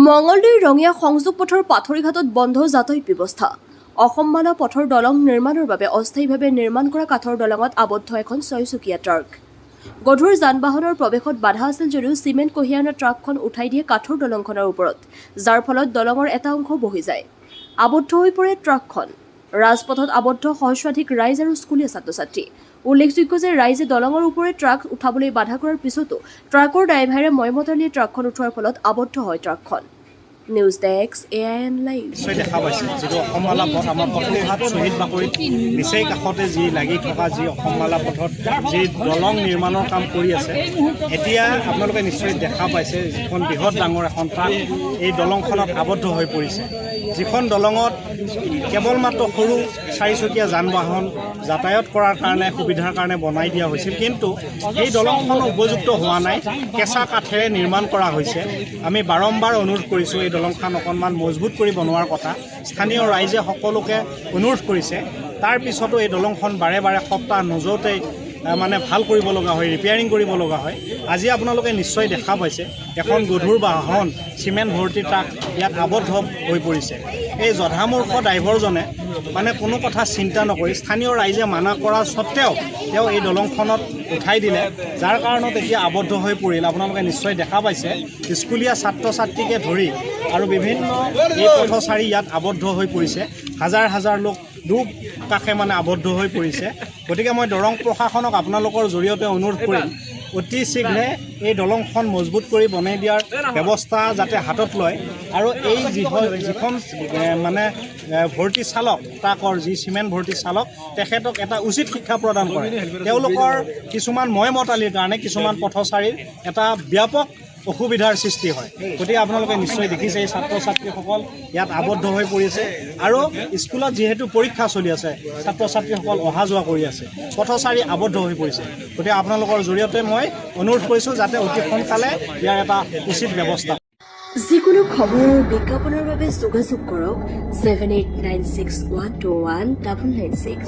মঙলদৈৰ ৰঙিয়া সংযোগ পথৰ পাথৰিঘাটত বন্ধ যাতায়াত ব্যৱস্থা। অসম মালা পথৰ দলং নিৰ্মাণৰ বাবে অস্থায়ীভাৱে নিৰ্মাণ কৰা কাঠৰ দলঙত আবদ্ধ এখন ৬চকীয়া ট্ৰাক। গধুৰ যান-বাহনৰ প্ৰৱেশত বাধা আছিল যদিও চিমেণ্ট কঢ়িয়াই অনা ট্ৰাকখন উঠাই দিয়ে কাঠৰ দলংখনৰ ওপৰত, যাৰ ফলত দলঙৰ এটা অংশ বহি যায়। আবদ্ধ হৈ পৰে ট্ৰাকখন। ৰাজপথত আবদ্ধ সহস্ৰাধিক ৰাইজ আৰু স্কুলীয়া ছাত্ৰ-ছাত্ৰী। উল্লেখযোগ্য যে ৰাইজে দলঙৰ ওপৰে ট্ৰাক উঠাবলৈ বাধা কৰাৰ পিছতো ট্ৰাকৰ ড্ৰাইভাৰে ময়মতালিয়ে ট্ৰাকখন উঠোৱাৰ ফলত আবদ্ধ হয় ট্ৰাকখন। News desk AIN live. নিশ্চয় দেখা পাইছে যিটো অসম মালা পথ আমাৰ পথঘাট শ্বহীদ বাকৰিত নিচেই কাষতে যি লাগি থকা যি অসম মালা পথত যি দলং নিৰ্মাণৰ কাম কৰি আছে, এতিয়া আপোনালোকে নিশ্চয় দেখা পাইছে যিখন বৃহৎ ডাঙৰ এখন ট্ৰাক এই দলংখনত আবদ্ধ হৈ পৰিছে। যিখন দলঙত কেৱল মাত্ৰ সৰু ৪চকীয়া যান-বাহন যাতায়াত কৰাৰ কাৰণে সুবিধাৰ কাৰণে বনাই দিয়া হৈছিল, কিন্তু এই দলংখন উপযুক্ত হোৱা নাই, কেঁচা কাঠেৰে নিৰ্মাণ কৰা হৈছে। আমি বাৰম্বাৰ অনুৰোধ কৰিছোঁ এই দলংখন অকণমান মজবুত কৰি বনোৱাৰ কথা। স্থানীয় ৰাইজে সকলোকে অনুৰোধ কৰিছে। তাৰ পিছতো এই দলংখন বাৰে বাৰে সপ্তাহ নোজোতেই ভাল কৰিব লগা হয়, ৰিপেয়াৰিং কৰিব লগা হয়। আজি আপোনালোকে নিশ্চয় দেখা পাইছে এখন গধুৰ বাহন চিমেণ্ট ভৰ্তি ট্ৰাক ইয়াত আবদ্ধ হৈ পৰিছে। এই জধামূৰ্খ ড্ৰাইভাৰজনে কোনো কথা চিন্তা নকৰি স্থানীয় ৰাইজে মানা কৰা স্বত্তেও তেওঁ এই দলংখনত উঠাই দিলে, যাৰ কাৰণত এতিয়া আবদ্ধ হৈ পৰিল। আপোনালোকে নিশ্চয় দেখা পাইছে স্কুলীয়া ছাত্ৰ-ছাত্ৰীকে ধৰি আৰু বিভিন্ন এই পথচাৰী ইয়াত আবদ্ধ হৈ পৰিছে। হাজাৰ হাজাৰ লোক দুকাষে আবদ্ধ হৈ পৰিছে। গতিকে মই দৰং প্ৰশাসনক আপোনালোকৰ জৰিয়তে অনুৰোধ কৰিম, অতি শীঘ্ৰে এই দলংখন মজবুত কৰি বনাই দিয়াৰ ব্যৱস্থা যাতে হাতত লয়, আৰু এই যিখন ভৰ্তি চালক ট্ৰাকৰ যি চিমেণ্ট ভৰ্তি চালক, তেখেতক এটা উচিত শিক্ষা প্ৰদান কৰে। তেওঁলোকৰ কিছুমান ময়মতালিৰ কাৰণে কিছুমান পথচাৰীৰ এটা ব্যাপক অসুবিধাৰ সৃষ্টি হয়। গতিকে আপোনালোকে নিশ্চয় দেখিছে এই ছাত্ৰ-ছাত্ৰীসকল ইয়াত আবদ্ধ হৈ পৰিছে, আৰু স্কুলত যিহেতু পৰীক্ষা চলি আছে, ছাত্ৰ-ছাত্ৰীসকল অহা যোৱা কৰি আছে, পথচাৰী আবদ্ধ হৈ পৰিছে। গতিকে আপোনালোকৰ জৰিয়তে মই অনুৰোধ কৰিছোঁ যাতে অতি সোনকালে ইয়াৰ এটা উচিত ব্যৱস্থা। যিকোনো খবৰ আৰু বিজ্ঞাপনৰ বাবে যোগাযোগ কৰক 7896121996।